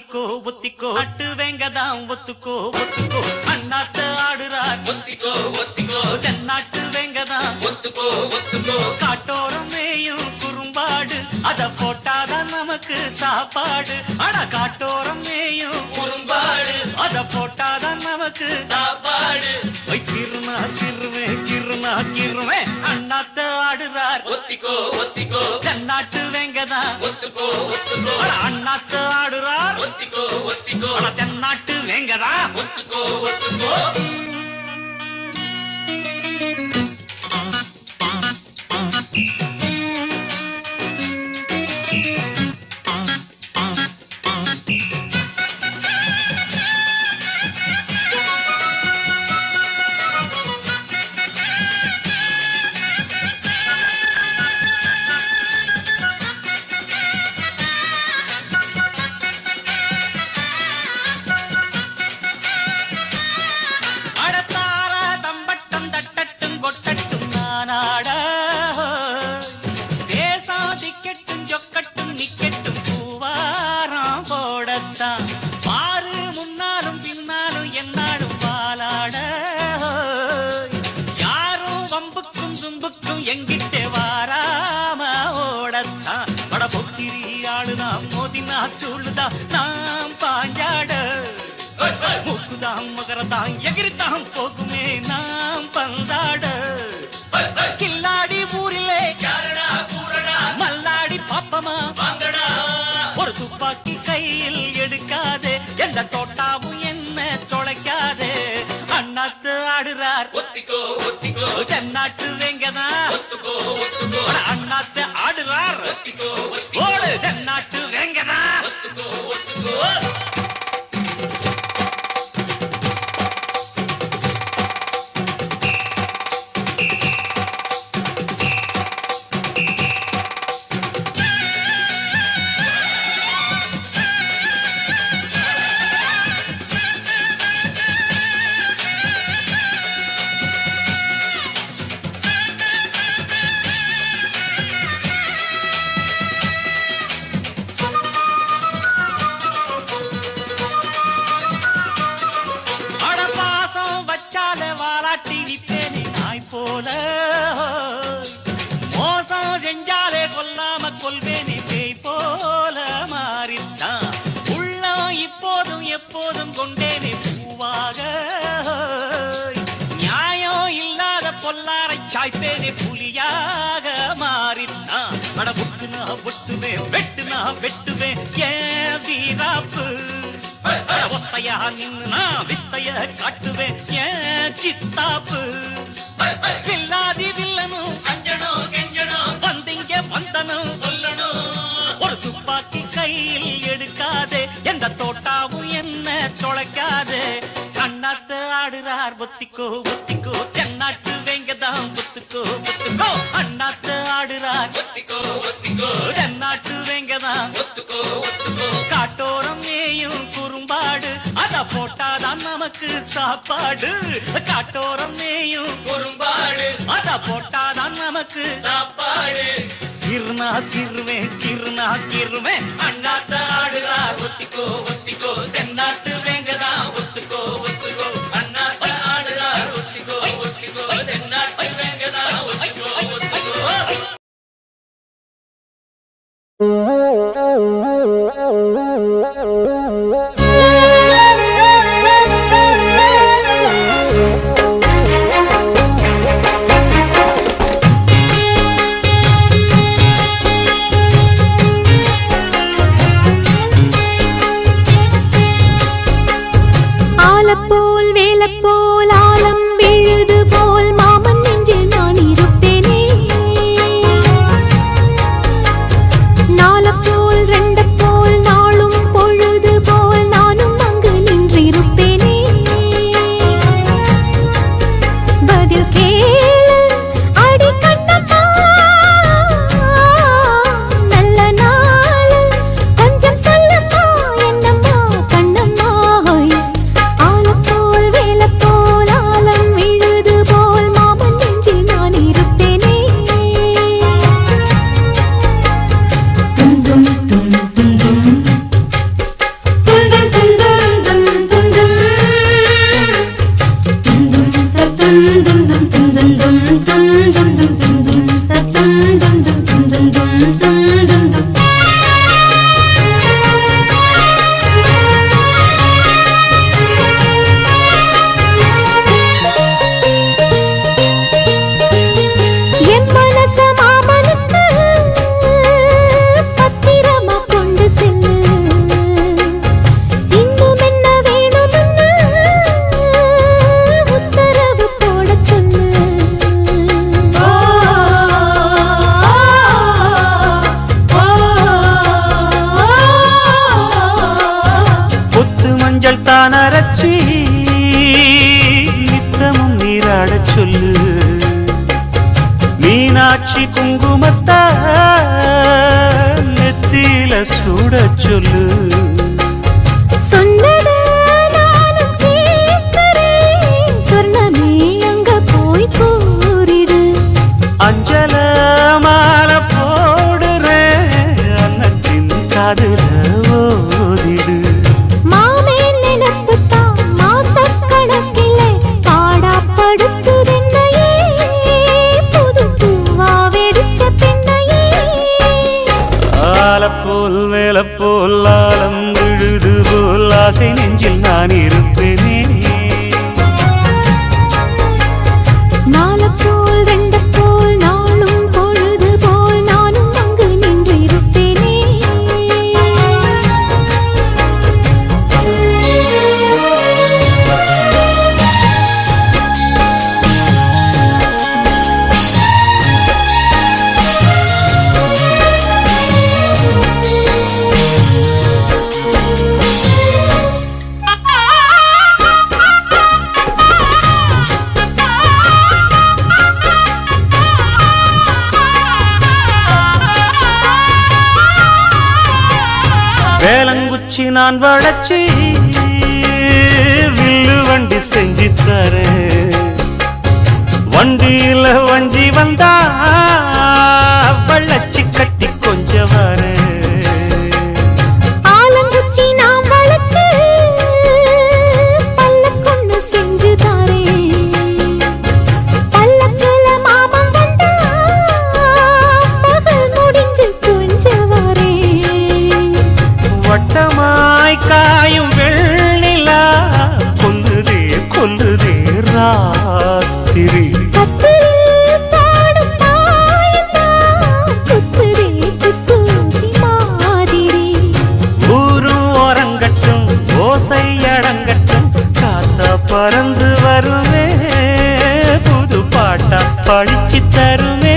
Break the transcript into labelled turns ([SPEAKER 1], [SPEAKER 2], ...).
[SPEAKER 1] ஒத்திக்கோ ஒத்திக்கோ at வேங்கதான் ஒத்துக்கோ ஒத்துக்கோ அண்ணாத்த ஆடுறார்
[SPEAKER 2] ஒத்திக்கோ ஒத்திக்கோ
[SPEAKER 1] தென்னாட்டு வேங்கதான்
[SPEAKER 2] ஒத்துக்கோ ஒத்துக்கோ
[SPEAKER 1] காட்டோரம் மேயும் குறும்பாடு அத போட்டாதான் நமக்கு சாப்பாடு அட காட்டோரம் மேயும்
[SPEAKER 2] குறும்பாடு
[SPEAKER 1] அத போட்டாதான் நமக்கு
[SPEAKER 2] சாப்பாடு
[SPEAKER 1] சிறுனா சிறுவே கிருனா கிருவே அண்ணாத்த ஆடுறார்
[SPEAKER 2] ஒத்திக்கோ ஒத்திக்கோ
[SPEAKER 1] தென்னாட்டு வேங்கதான்
[SPEAKER 2] ஒத்துக்கோ ஒத்துக்கோ
[SPEAKER 1] அண்ணாத்த ஆடுறார்
[SPEAKER 2] ஒத்திக்கோ ஒத்திக்கோ
[SPEAKER 1] தென்னாட்டு வேங்கதா
[SPEAKER 2] ஒத்துக்கோ ஒத்துக்கோ
[SPEAKER 1] பாரு முன்னாலும் பின்னாலும் என்னாலும் பாலாட யாரும் வம்புக்கும் தும்புக்கும் எங்கிட்டே வாராம ஓடத்தான் வட பொக்கிரி ஆளுதான் மோதினா தூளுதான் நாம் பாஞ்சாட மூக்குதான் மகரதான் எகிரித்தான் போகுமே நாம் பந்தாட கில்லாடி ஊரிலே மல்லாடி பாப்பமா ஒரு துப்பாக்கி கையில் எடுக்காதே எந்த தோட்டாவும் என்ன தொலைக்காதே அண்ணாத்து ஆடுறார்
[SPEAKER 2] ஒத்திக்கோ ஒத்திக்கோ
[SPEAKER 1] தென்னாட்டு வேங்கதான்
[SPEAKER 2] ஒத்துக்கோ ஒத்துக்கோ
[SPEAKER 1] அண்ணாத்து ஆடுறார்
[SPEAKER 2] ஒத்திக்கோ
[SPEAKER 1] ஓடு தென்னாட்டு வேங்கதான்
[SPEAKER 2] ஒத்துக்கோ ஒத்துக்கோ
[SPEAKER 1] வாலாட்டி நிப்பேனே நாய் போல மோசம் செஞ்சாலே கொல்லாம கொள்வேனே பேய் போல மாறித்தான் உள்ளம் இப்போதும் எப்போதும் கொண்டேனே பூவாக நியாயம் இல்லாத பொல்லாரை சாய்ப்பேனே புலியாக மாறித்தான் அட ஒட்டுனா ஒட்டுவேன் வெட்டுனா வெட்டுவேன் ஏன் வீராப்பு ஒத்தையா நின்னு வித்தைய காட்டுவேன் ஏன் சித்தாப்பு வில்லாதி வில்லனும்
[SPEAKER 2] அஞ்சனும் கெஞ்சனும்
[SPEAKER 1] வந்திங்க வந்தனும்
[SPEAKER 2] சொல்லணும்
[SPEAKER 1] ஒரு துப்பாக்கி கையில் எடுக்காதே எந்த தோட்டாவும் என்ன தொலைக்காதே அண்ணாத்து ஆடுறார் ஒத்திக்கோ ஒத்திக்கோ தென்னாட்டு வேங்கதான் ஒத்துக்கோ ஒத்துக்கோ அண்ணாத்து ஆடுறார்
[SPEAKER 2] ஒத்திக்கோ ஒத்திக்கோ
[SPEAKER 1] தென்னாட்டு வேங்கதான்
[SPEAKER 2] ஒத்துக்கோ ஒத்துக்கோ
[SPEAKER 1] காட்டோரம் மேயும் குறும்பாடு அத போட்டாதான் நமக்கு சாப்பாடு காட்டோரம் மேயும்
[SPEAKER 2] குறும்பாடு
[SPEAKER 1] அத போட்டாதான் நமக்கு
[SPEAKER 2] சாப்பாடு
[SPEAKER 1] சிறுனா சிறுவே கிருனா கிருவே
[SPEAKER 2] அண்ணாத்த ஆடுறார் ஒத்திக்கோ ஒத்திக்கோ தென்னாட்டு வேங்கதான் ஒத்துக்கோ ஒத்துக்கோ அண்ணாத்த ஆடுறார் ஒத்திக்கோ ஒத்திக்கோ தென்னாட்டு வேங்கதான் ஒத்துக்கோ ஒத்துக்கோ
[SPEAKER 1] தானரச்சி நித்தமும் நீராடச் சொல்லு மீனாட்சி குங்குமத்தா நெத்தியில சூடச் சொல்லு
[SPEAKER 3] சொன்னத நானும் கேட்கிறேன் சொர்ணமே அங்க போய் கூறிடு
[SPEAKER 1] அஞ்சல மாலை போடுறேன் அன்னத்தின் காதுல ஓதிடு போல் வேலை போல் ஆலம் விழுது போல் ஆசை நெஞ்சில் நான் இருப்பேனே
[SPEAKER 3] நாள போல் ரெண்டு போல் நாளும் பொழுது போல் நானும் அங்கு நின்று இருப்பேனே
[SPEAKER 1] வேலங்குச்சி நான் வளச்சி வில்லு வண்டி செஞ்சு தரேன் வண்டியில வஞ்சி வந்தா வள்ளச்சி கட்டி கொஞ்ச வரேன்
[SPEAKER 3] ஆலங்குச்சி நான் வளச்சு பல்லக்கொன்னு செஞ்சு தரேன் பல்லக்குல மாமன் வந்தா பகல் முடிஞ்சு கொஞ்ச வரேன்
[SPEAKER 1] வட்டமாய் காயும் வெள்ளிலா கொல்லுதே கொல்லுதே ராத்திரி
[SPEAKER 3] கத்திரில் பாடும் தாயந்தான் குத்துதே குத்தூசி மாதிரி
[SPEAKER 1] ஊரும் ஓரங்கட்டும் ஓசை அடங்கட்டும் காத்தா பறந்து வருவே புது பாட்டா படிச்சு தருவே